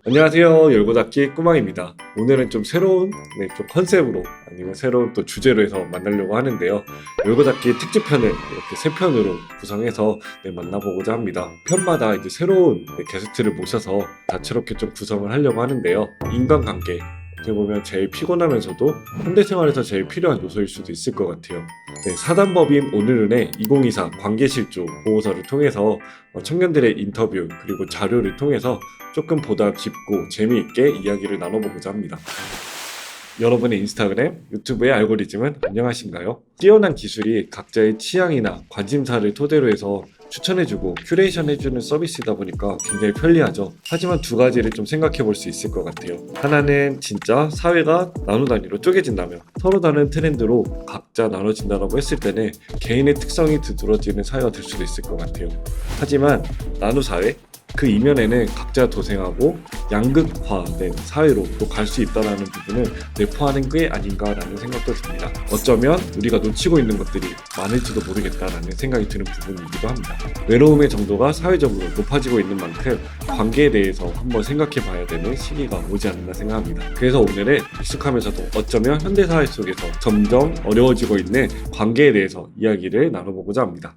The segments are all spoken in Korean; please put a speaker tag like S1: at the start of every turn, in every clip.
S1: 안녕하세요. 열고닫기 꾸망입니다. 오늘은 좀 새로운 좀 컨셉으로 아니면 새로운 또 주제로 해서 만나려고 하는데요. 열고닫기 특집편을 이렇게 세 편으로 구성해서 만나보고자 합니다. 편마다 이제 새로운 게스트를 모셔서 다채롭게 좀 구성을 하려고 하는데요. 인간관계 어떻게 보면 제일 피곤하면서도 현대생활에서 제일 필요한 요소일 수도 있을 것 같아요. 사단법인 오늘은의 2024 관계실조 보고서를 통해서 청년들의 인터뷰 그리고 자료를 통해서 조금 보다 깊고 재미있게 이야기를 나눠보고자 합니다. 여러분의 인스타그램, 유튜브의 알고리즘은 안녕하신가요? 뛰어난 기술이 각자의 취향이나 관심사를 토대로 해서 추천해주고 큐레이션해주는 서비스이다 보니까 굉장히 편리하죠. 하지만 두 가지를 좀 생각해 볼 수 있을 것 같아요. 하나는 진짜 사회가 나노 단위로 쪼개진다면 서로 다른 트렌드로 각자 나눠진다고 했을 때는 개인의 특성이 두드러지는 사회가 될 수도 있을 것 같아요. 하지만 나노 사회? 그 이면에는 각자 도생하고 양극화된 사회로 또 갈 수 있다는 부분을 내포하는 게 아닌가라는 생각도 듭니다. 어쩌면 우리가 놓치고 있는 것들이 많을지도 모르겠다라는 생각이 드는 부분이기도 합니다. 외로움의 정도가 사회적으로 높아지고 있는 만큼 관계에 대해서 한번 생각해 봐야 되는 시기가 오지 않나 생각합니다. 그래서 오늘은 익숙하면서도 어쩌면 현대사회 속에서 점점 어려워지고 있는 관계에 대해서 이야기를 나눠보고자 합니다.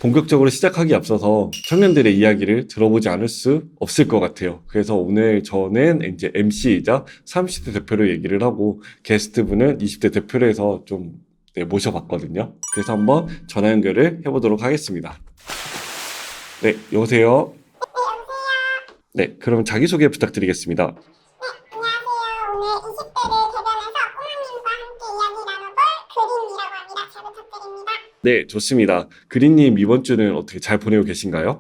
S1: 본격적으로 시작하기 앞서서 청년들의 이야기를 들어보지 않을 수 없을 것 같아요. 그래서 오늘 저는 이제 MC이자 30대 대표로 얘기를 하고 게스트분은 20대 대표로 해서 좀 모셔봤거든요. 그래서 한번 전화 연결을 해보도록 하겠습니다. 네, 여보세요? 네, 그럼 자기소개 부탁드리겠습니다.
S2: 안녕하세요. 오늘 20대를 대변해서 꼬마님과 함께 이야기 나눠볼 그린이라고 합니다. 잘 부탁드립니다.
S1: 네, 좋습니다. 그린님 이번 주는 어떻게 잘 보내고 계신가요?
S2: 네,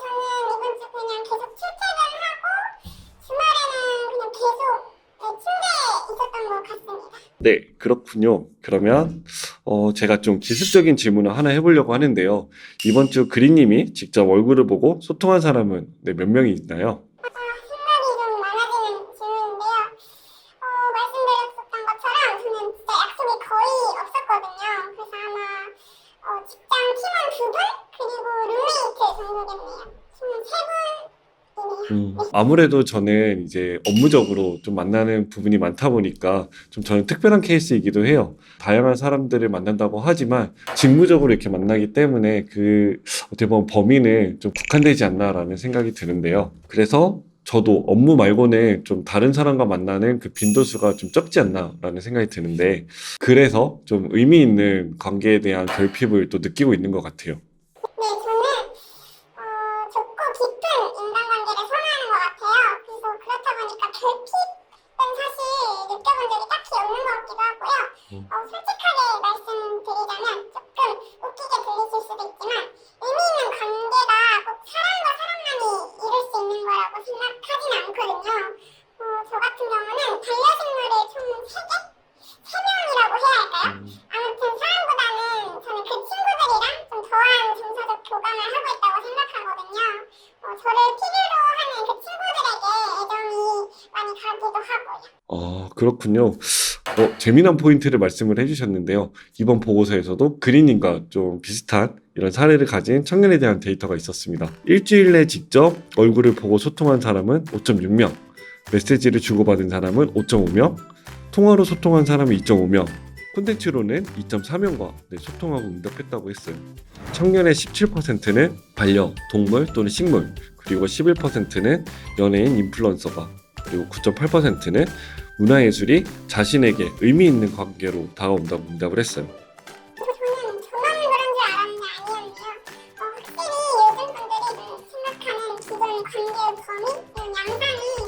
S2: 저는 이번 주 그냥 계속 출퇴근하고 주말에는 그냥 계속 침대에 있었던 것 같습니다.
S1: 네, 그렇군요. 그러면 제가 좀 기술적인 질문을 하나 해보려고 하는데요. 이번 주 그린님이 직접 얼굴을 보고 소통한 사람은 몇 명이 있나요?
S2: 생각이 좀 많아지는 질문인데요. 말씀드렸었던 것처럼 저는 진짜 약속이 거의 없었거든요. 그래서 아마 직장 팀원 2분 그리고 룸메이트 정도겠네요. 팀원 3분이네요.
S1: 아무래도 저는 이제 업무적으로 좀 만나는 부분이 많다 보니까 좀 저는 특별한 케이스이기도 해요. 다양한 사람들을 만난다고 하지만 직무적으로 이렇게 만나기 때문에 어떻게 보면 범위는 좀 국한되지 않나라는 생각이 드는데요. 그래서 저도 업무 말고는 좀 다른 사람과 만나는 그 빈도수가 좀 적지 않나라는 생각이 드는데 그래서 좀 의미 있는 관계에 대한 결핍을 또 느끼고 있는 것 같아요.
S2: 네, 저는 좁고 깊은 인간관계를 선호하는 것 같아요. 그래서 그렇다 보니까 결핍은 사실 느껴본 적이 딱히 없는 것 같기도 하고요. 솔직하게 말씀드리자면 조금 웃기게 들리실 수도 있지만 의미 있는 관계가 꼭 사람과 사람만이 이룰 수 있는 거라고 생각하진 않거든요. 저 같은 경우는 반려식물을 총 3명이라고 해야 할까요? 아무튼 사람보다는 저는 그 친구들이랑 좀 더한 정서적 교감을 하고 있다고 생각하거든요. 저를 필요로 하는 그 친구들에게 애정이 많이 가기도 하고요.
S1: 그렇군요. 재미난 포인트를 말씀을 해주셨는데요. 이번 보고서에서도 그린님과 좀 비슷한 이런 사례를 가진 청년에 대한 데이터가 있었습니다. 일주일 내 직접 얼굴을 보고 소통한 사람은 5.6명, 메시지를 주고받은 사람은 5.5명, 통화로 소통한 사람은 2.5명, 콘텐츠로는 2.4명과 소통하고 응답했다고 했어요. 청년의 17%는 반려, 동물 또는 식물, 그리고 11%는 연예인, 인플루언서가, 그리고 9.8%는 문화예술이 자신에게 의미 있는 관계로 다가온다고 응답을 했어요.
S2: 저는 저만 그런 줄 알았는데 아니었네요. 확실히 요즘 분들이 생각하는 기존 관계의 범위, 이런 양상이 좀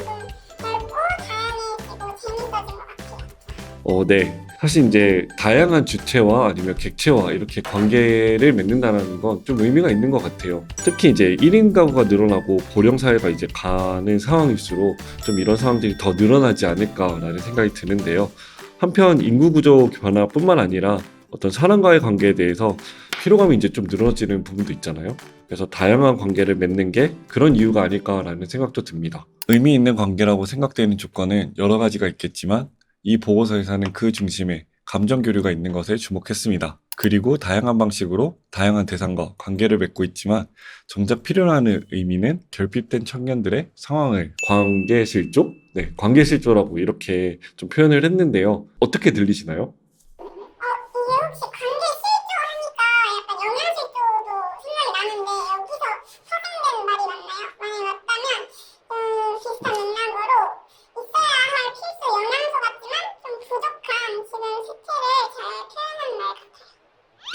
S2: 넓고 다양해지고 재밌어진 것 같아요.
S1: 네. 사실 이제 다양한 주체와 아니면 객체와 이렇게 관계를 맺는다는 건 좀 의미가 있는 것 같아요. 특히 이제 1인 가구가 늘어나고 고령 사회가 이제 가는 상황일수록 좀 이런 상황들이 더 늘어나지 않을까라는 생각이 드는데요. 한편 인구 구조 변화뿐만 아니라 어떤 사람과의 관계에 대해서 피로감이 이제 좀 늘어지는 부분도 있잖아요. 그래서 다양한 관계를 맺는 게 그런 이유가 아닐까라는 생각도 듭니다. 의미 있는 관계라고 생각되는 조건은 여러 가지가 있겠지만 이 보고서에서는 그 중심에 감정 교류가 있는 것에 주목했습니다. 그리고 다양한 방식으로 다양한 대상과 관계를 맺고 있지만 정작 필요로 의미는 결핍된 청년들의 상황을 관계실조? 네, 관계실조라고 이렇게 좀 표현을 했는데요. 어떻게 들리시나요?
S2: 이게 혹시 관계 실조 하니까 약간 영양실조도 생각이 나는데 여기서 파생된 말이 맞나요? 만약에 맞다면 비슷한 맥락으로 있어야 할 필수 영양소 같지만 좀 부족한 지금 세태를 잘 표현한 말 같아요.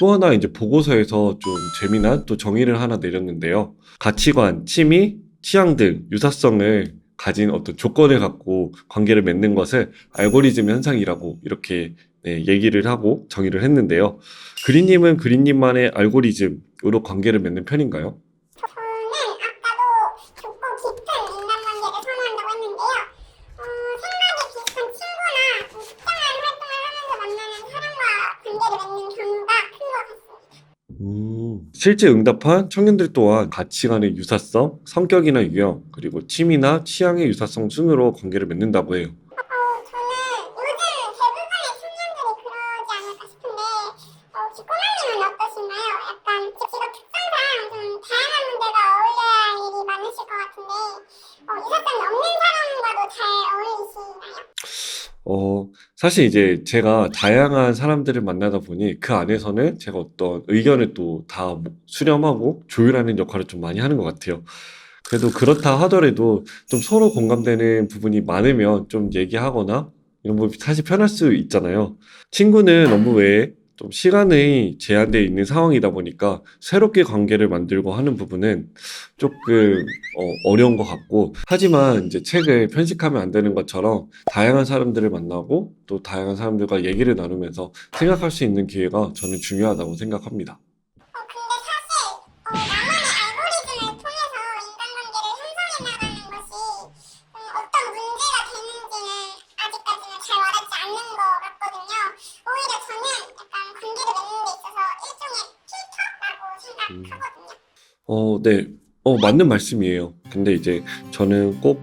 S1: 또 하나 이제 보고서에서 좀 재미난 또 정의를 하나 내렸는데요. 가치관, 취미, 취향 등 유사성을 가진 어떤 조건을 갖고 관계를 맺는 것을 알고리즘 현상이라고 이렇게 네, 얘기를 하고 정의를 했는데요. 그린님은 그린님만의 알고리즘으로 관계를 맺는 편인가요?
S2: 저는 아까도 좁고 깊은 인간관계를 선호한다고 했는데요. 생각이 비슷한 친구나 좀 특정한 활동을 하면서 만나는 사람과 관계를 맺는 경우가 큰 것 같습니다.
S1: 실제 응답한 청년들 또한 가치관의 유사성, 성격이나 유형, 그리고 취미나 취향의 유사성 순으로 관계를 맺는다고 해요.
S2: 저는 요즘 대부분의 청년들이 그러지 않을까 싶은데 혹시 꼬마님은 어떠신가요? 약간 직업 특성상 좀 다양한 문제가 어울려야 할 일이 많으실 것 같은데 유사성이 없는 사람과도 잘 어울리시나요?
S1: 사실 이제 제가 다양한 사람들을 만나다 보니 그 안에서는 제가 어떤 의견을 또 다 수렴하고 조율하는 역할을 좀 많이 하는 것 같아요. 그래도 그렇다 하더라도 좀 서로 공감되는 부분이 많으면 좀 얘기하거나 이런 부분이 사실 편할 수 있잖아요. 친구는 업무 외에 좀 시간이 제한되어 있는 상황이다 보니까 새롭게 관계를 만들고 하는 부분은 조금 어려운 것 같고, 하지만 이제 책을 편식하면 안 되는 것처럼 다양한 사람들을 만나고 또 다양한 사람들과 얘기를 나누면서 생각할 수 있는 기회가 저는 중요하다고 생각합니다.
S2: 근데 사실 나만의 알고리즘을 통해서 인간관계를 형성해 나가는 것이 어떤 문제가 되는지는 아직까지는 잘 와닿지 않는 것 같거든요. 오히려 저는 약간 관계를 맺는 데 있어서 일종의 필터라고 생각하거든요.
S1: 네. 맞는 말씀이에요. 근데 이제 저는 꼭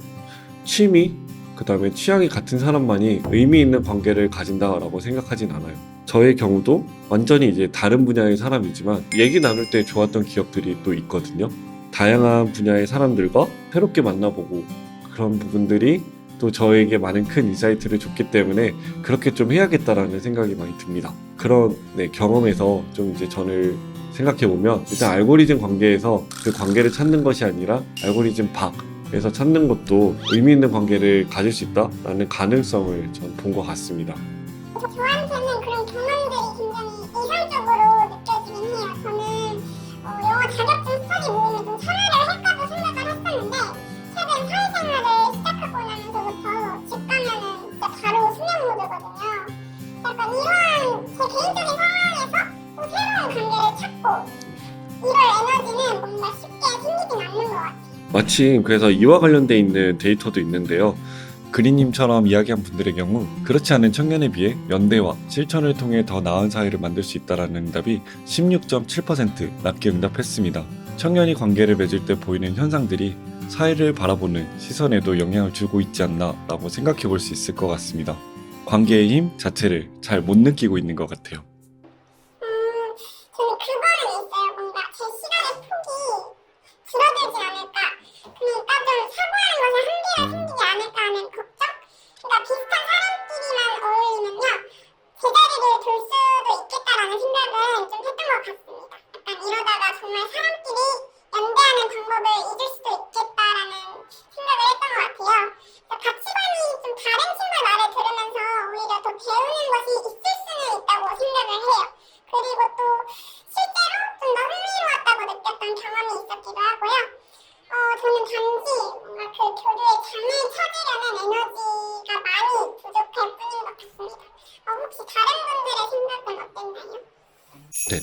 S1: 취미, 그 다음에 취향이 같은 사람만이 의미 있는 관계를 가진다라고 생각하진 않아요. 저의 경우도 완전히 이제 다른 분야의 사람이지만 얘기 나눌 때 좋았던 기억들이 또 있거든요. 다양한 분야의 사람들과 새롭게 만나보고 그런 부분들이 또 저에게 많은 큰 인사이트를 줬기 때문에 그렇게 좀 해야겠다라는 생각이 많이 듭니다. 그런 경험에서 좀 이제 저를 생각해보면 일단 알고리즘 관계에서 그 관계를 찾는 것이 아니라 알고리즘 밖에서 찾는 것도 의미 있는 관계를 가질 수 있다라는 가능성을 전 본 것 같습니다.
S2: 저한테는 그런 경험들이 굉장히 이상적으로 느껴지긴 해요. 저는 영어 자격증 스터디 모임에 좀 참여를 할까도 생각을 했었는데 최근 사회생활을 시작하고 나면서부터 집 가면은 진짜 바로 수면 모드거든요. 약간 이러한 제 개인적인 상황에서 또 새로운 관계를 찾고 이럴 에너지는 뭔가 쉽게 생기진 않는 것 같아요.
S1: 마침 그래서 이와 관련돼 있는 데이터도 있는데요. 그린님처럼 이야기한 분들의 경우 그렇지 않은 청년에 비해 연대와 실천을 통해 더 나은 사회를 만들 수 있다는 응답이 16.7% 낮게 응답했습니다. 청년이 관계를 맺을 때 보이는 현상들이 사회를 바라보는 시선에도 영향을 주고 있지 않나라고 생각해 볼 수 있을 것 같습니다. 관계의 힘 자체를 잘 못 느끼고 있는 것 같아요.
S2: 저는 그거는 있어요. 뭔가 제 시간의 폭이 줄어들지 않을까. 그러니까 좀 사고하는 것에 한계가 생기지 않을까 하는 걱정? 그러니까 비슷한 사람끼리만 어울리면요. 제자리를 둘 수도 있겠다라는 생각은 좀 했던 것 같습니다. 약간 이러다가 정말 사람끼리 연대하는 방법을 잊을 수도 있겠다라는 생각을 했던 것 같아요. 그러니까 가치관이 좀 다른 친구의 말을 들으면서 오히려 더 배우는 것이 있을 수는 있다고 생각을 해요. 그리고 또 실제로 좀 더 흥미로웠다고 느꼈던 경험이 있었기도 하고요. 저는 단지 뭔가 그 교류의 장을 찾으려는 에너지가 많이 부족할 뿐인 것 같습니다. 혹시 다른 분들의 생각은 어땠나요?
S1: 네,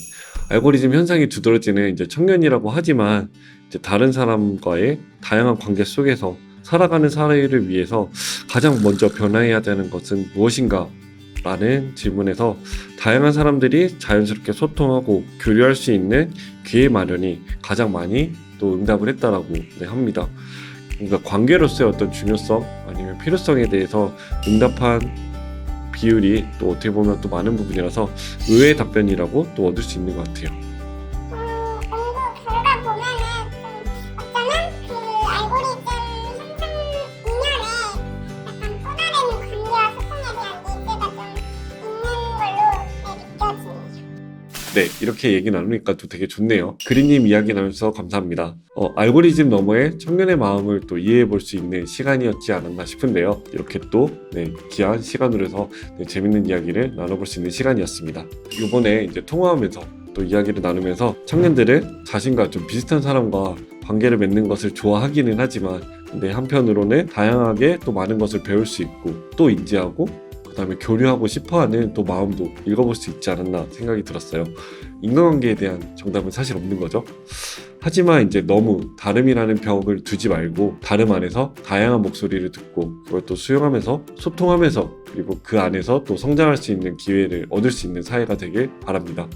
S1: 알고리즘 현상이 두드러지는 이제 청년이라고 하지만 이제 다른 사람과의 다양한 관계 속에서 살아가는 사회를 위해서 가장 먼저 변화해야 되는 것은 무엇인가? 라는 질문에서 다양한 사람들이 자연스럽게 소통하고 교류할 수 있는 기회 마련이 가장 많이 또 응답을 했다라고 합니다. 그러니까 관계로서의 어떤 중요성 아니면 필요성에 대해서 응답한 비율이 또 어떻게 보면 또 많은 부분이라서 의외의 답변이라고 또 얻을 수 있는 것 같아요.
S2: 공부 결과 보면은 좀 어쩌면 그 알고리즘 형성 이면에 약간 또 다른 관계와 소통에 대한 니즈가 좀 있는 걸로 느껴집니다.
S1: 네, 이렇게 얘기 나누니까 또 되게 좋네요. 그린님 이야기 나눠주셔서 감사합니다. 알고리즘 너머의 청년의 마음을 또 이해해 볼 수 있는 시간이었지 않았나 싶은데요. 이렇게 또 귀한 시간으로 해서 재밌는 이야기를 나눠볼 수 있는 시간이었습니다. 이번에 이제 통화하면서 또 이야기를 나누면서 청년들은 자신과 좀 비슷한 사람과 관계를 맺는 것을 좋아하기는 하지만 근데 한편으로는 다양하게 또 많은 것을 배울 수 있고 또 인지하고 그 다음에 교류하고 싶어하는 또 마음도 읽어볼 수 있지 않았나 생각이 들었어요. 인간관계에 대한 정답은 사실 없는 거죠. 하지만 이제 너무 다름이라는 벽을 두지 말고 다름 안에서 다양한 목소리를 듣고 그걸 또 수용하면서 소통하면서 그리고 그 안에서 또 성장할 수 있는 기회를 얻을 수 있는 사회가 되길 바랍니다.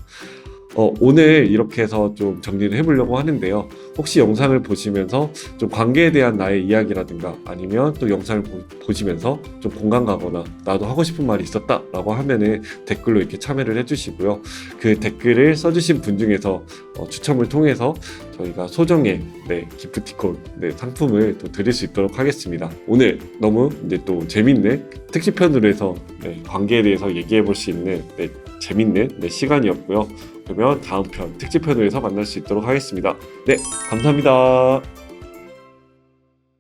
S1: 오늘 이렇게 해서 좀 정리를 해보려고 하는데요. 혹시 영상을 보시면서 좀 관계에 대한 나의 이야기라든가 아니면 또 영상을 보시면서 좀 공감 가거나 나도 하고 싶은 말이 있었다 라고 하면은 댓글로 이렇게 참여를 해주시고요. 그 댓글을 써주신 분 중에서 추첨을 통해서 저희가 소정의 기프티콘 상품을 또 드릴 수 있도록 하겠습니다. 오늘 너무 이제 또 재밌는 특집편으로 해서 관계에 대해서 얘기해 볼 수 있는 재밌는 시간이었고요. 그러면 다음 편 특집편으로 해서 만날 수 있도록 하겠습니다. 네, 감사합니다.